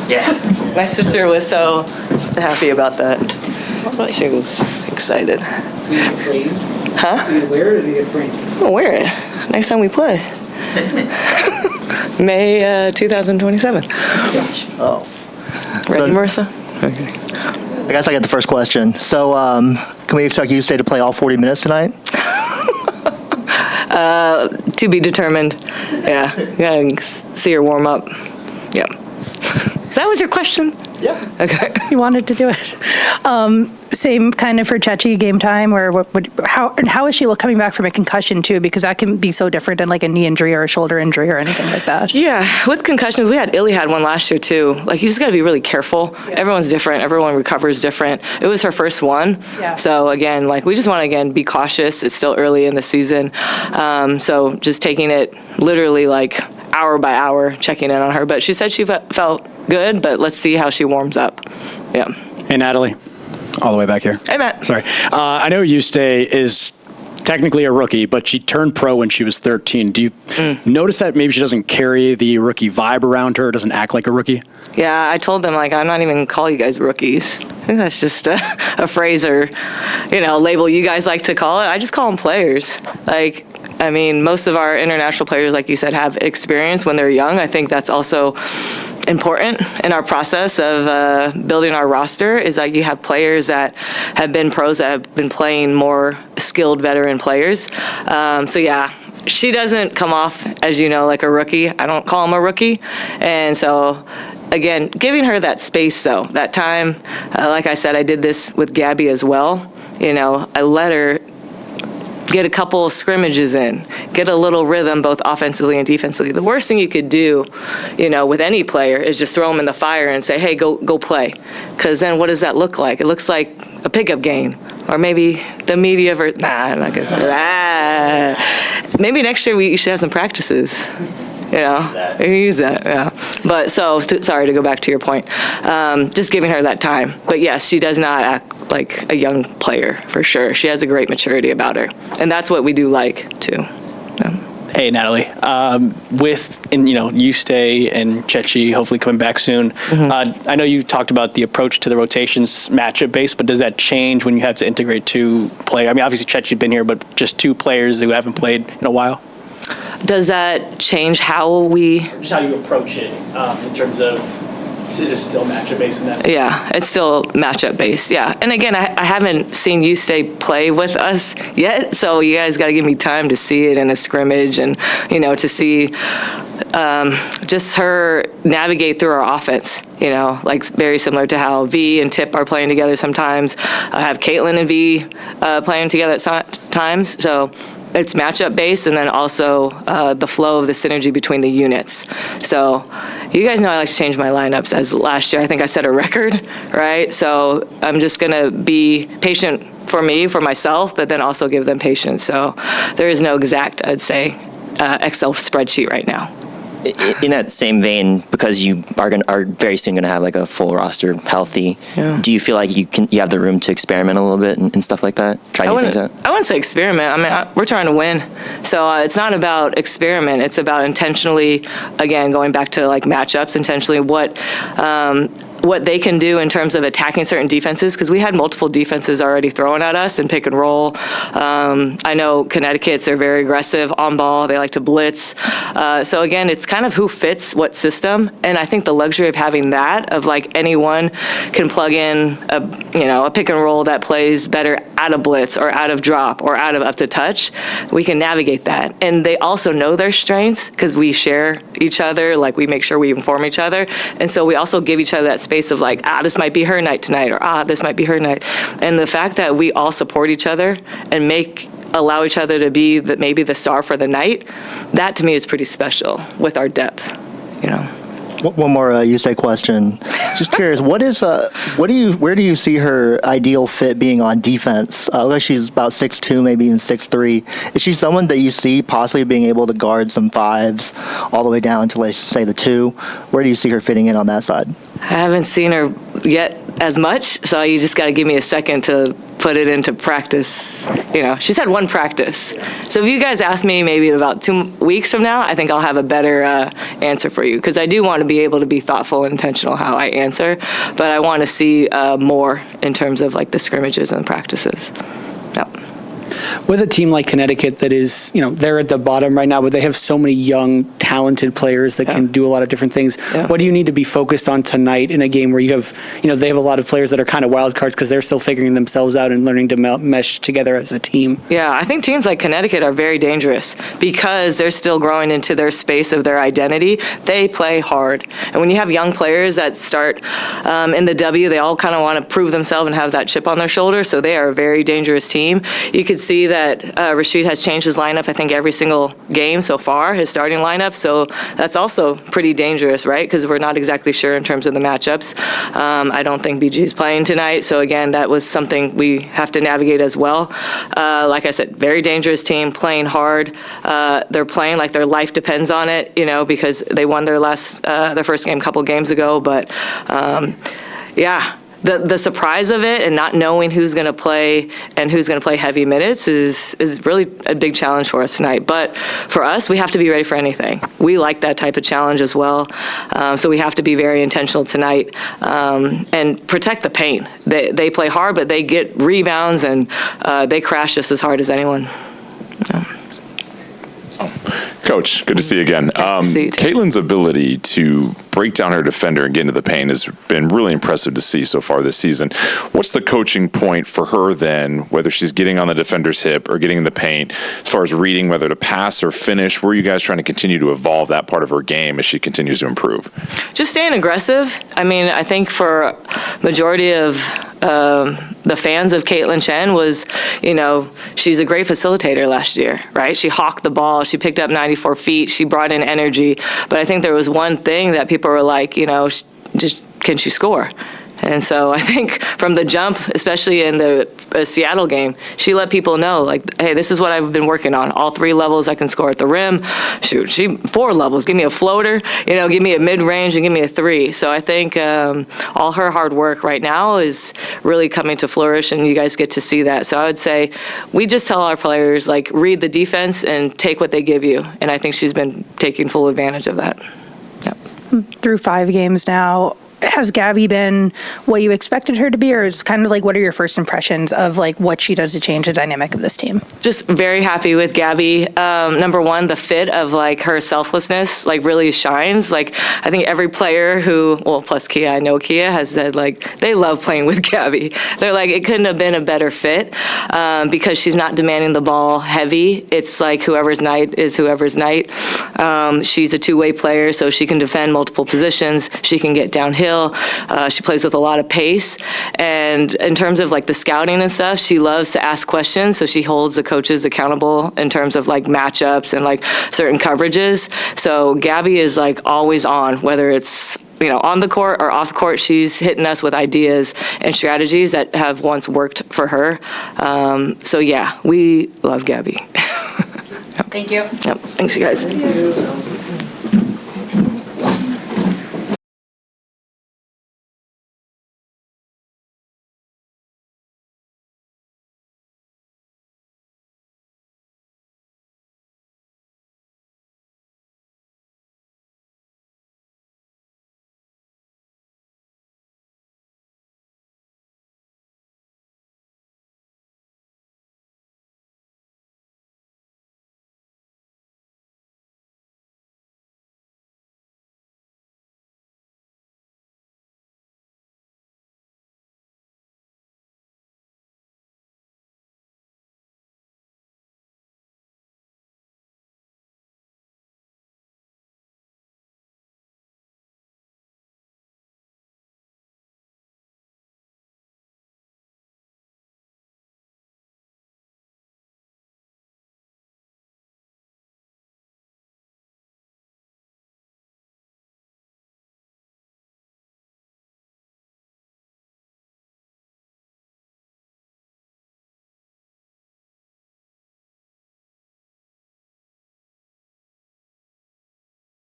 Yeah. My sister was so happy about that. She was excited. Are you afraid? Huh? Are you wear it or are you afraid? I'll wear it next time we play. May 2027. Oh. Ready, Marissa? Okay. I guess I get the first question. So, can we expect Justė to play all 40 minutes tonight? To be determined. Yeah. Gotta see her warm up. Yeah. That was your question? Yeah. Okay. You wanted to do it. Same kind of for Ceci game time, or how is she coming back from a concussion too? Because that can be so different than like a knee injury or a shoulder injury or anything like that. Yeah, with concussions, Illy had one last year too. Like, you just got to be really careful. Yeah. Everyone's different. Everyone recovers different. It was her first one. Yeah. So again, like, we just want to be cautious. It's still early in the season. So just taking it literally like hour by hour, checking in on her. But she said she felt good, but let's see how she warms up. Yeah. Hey, Natalie. All the way back here. Hey, Matt. Sorry. I know Justė is technically a rookie, but she turned pro when she was 13. Do you notice that maybe she doesn't carry the rookie vibe around her, doesn't act like a rookie? Yeah, I told them, like, I'm not even call you guys rookies. I think that's just a phrase or, label you guys like to call it. I just call them players. Like, I mean, most of our international players, like you said, have experience when they're young. I think that's also important in our process of building our roster, is that you have players that have been pros, that have been playing more skilled veteran players. So yeah, she doesn't come off, as you know, like a rookie. I don't call him a rookie. And so again, giving her that space though, that time, like I said, I did this with Gabby as well. I let her get a couple of scrimmages in, get a little rhythm both offensively and defensively. The worst thing you could do, with any player is just throw them in the fire and say, hey, go play. Because then what does that look like? It looks like a pickup game. Or maybe the media I'm not going to say that. Maybe next year we should have some practices. Use that, yeah. But sorry to go back to your point. Just giving her that time. But yes, she does not act like a young player, for sure. She has a great maturity about her. And that's what we do like, too. Hey, Natalie. Justė and Ceci hopefully coming back soon. Mm-hmm. I know you talked about the approach to the rotations matchup based, but does that change when you have to integrate two players? I mean, obviously Ceci's been here, but just two players who haven't played in a while? Does that change how just how you approach it in terms of, is it still matchup based in that? Yeah, it's still matchup based. Yeah, and again, I haven't seen Justė play with us yet, so you guys got to give me time to see it in a scrimmage and to see just her navigate through our offense. Like very similar to how V and Tip are playing together sometimes. I have Kaitlyn and V playing together at times. So it's matchup based, and then also the flow of the synergy between the units. So you guys know I like to change my lineups. As last year, I think I set a record, right? So I'm just going to be patient for myself, but then also give them patience. So there is no exact, I'd say, Excel spreadsheet right now. In that same vein, because you are very soon going to have like a full roster healthy, do you feel like you have the room to experiment a little bit and stuff like that? Try new things out? I wouldn't say experiment. I mean, we're trying to win. So it's not about experiment. It's about intentionally, again, going back to like matchups, intentionally what they can do in terms of attacking certain defenses, because we had multiple defenses already throwing at us and pick and roll. I know Connecticut's are very aggressive on ball. They like to blitz. So again, it's kind of who fits what system. And I think the luxury of having that, of like anyone can plug in a pick and roll that plays better out of blitz or out of drop or out of up to touch, we can navigate that. And they also know their strengths because we share each other, like we make sure we inform each other. And so we also give each other that space of like, this might be her night tonight, or this might be her night. And the fact that we all support each other and allow each other to be maybe the star for the night, that to me is pretty special with our depth, One more Justė question. Just curious, where do you see her ideal fit being on defense? Looks like she's about 6'2", maybe even 6'3". Is she someone that you see possibly being able to guard some fives all the way down to, let's say, the 2? Where do you see her fitting in on that side? I haven't seen her yet as much, so you just got to give me a second to put it into practice. She's had one practice. So if you guys ask me maybe about 2 weeks from now, I think I'll have a better answer for you, because I do want to be able to be thoughtful and intentional how I answer, but I want to see more in terms of like the scrimmages and practices. Yep. With a team like Connecticut that is, they're at the bottom right now, but they have so many young, talented players that can do a lot of different things. Yeah. What do you need to be focused on tonight in a game where you have, they have a lot of players that are kind of wild cards because they're still figuring themselves out and learning to mesh together as a team? Yeah, I think teams like Connecticut are very dangerous because they're still growing into their space of their identity. They play hard. And when you have young players that start in the W, they all kind of want to prove themselves and have that chip on their shoulder. So they are a very dangerous team. You could see that Rashid has changed his lineup, I think, every single game so far, his starting lineup. So that's also pretty dangerous, right? Because we're not exactly sure in terms of the matchups. I don't think BG is playing tonight. So again, that was something we have to navigate as well. Like I said, very dangerous team, playing hard. They're playing like their life depends on it, because they won their first game a couple games ago. But yeah. The surprise of it and not knowing who's going to play and who's going to play heavy minutes is really a big challenge for us tonight. But for us, we have to be ready for anything. We like that type of challenge as well. So we have to be very intentional tonight and protect the paint. They play hard, but they get rebounds and they crash just as hard as anyone. Coach, good to see you again. Kaitlyn's ability to break down her defender and get into the paint has been really impressive to see so far this season. What's the coaching point for her then, whether she's getting on the defender's hip or getting in the paint, as far as reading whether to pass or finish? Where are you guys trying to continue to evolve that part of her game as she continues to improve? Just staying aggressive. I think for majority of the fans of Kaitlyn Chen was, she's a great facilitator last year, right? She hawked the ball. She picked up 94 feet. She brought in energy. But I think there was one thing that people were like, just can she score? And so I think from the jump, especially in the Seattle game, she let people know, like, hey, this is what I've been working on. All 3 levels I can score at the rim. Shoot, 4 levels. Give me a floater, give me a mid-range, and give me a 3. So I think all her hard work right now is really coming to flourish, and you guys get to see that. So I would say we just tell our players, like, read the defense and take what they give you. And I think she's been taking full advantage of that. Yep. Through 5 games now, has Gabby been what you expected her to be, or is kind of like what are your first impressions of like what she does to change the dynamic of this team? Just very happy with Gabby. Number one, the fit of like her selflessness like really shines. Like I think every player who, well, plus Kia, I know Kia has said like they love playing with Gabby. They're like it couldn't have been a better fit because she's not demanding the ball heavy. It's like whoever's night is whoever's night. She's a two-way player, so she can defend multiple positions. She can get downhill. She plays with a lot of pace. And in terms of like the scouting and stuff, she loves to ask questions. So she holds the coaches accountable in terms of like matchups and like certain coverages. So Gabby is like always on, whether it's on the court or off the court. She's hitting us with ideas and strategies that have once worked for her. So yeah, we love Gabby. Thank you. Yep. Thanks, you guys. Thank you.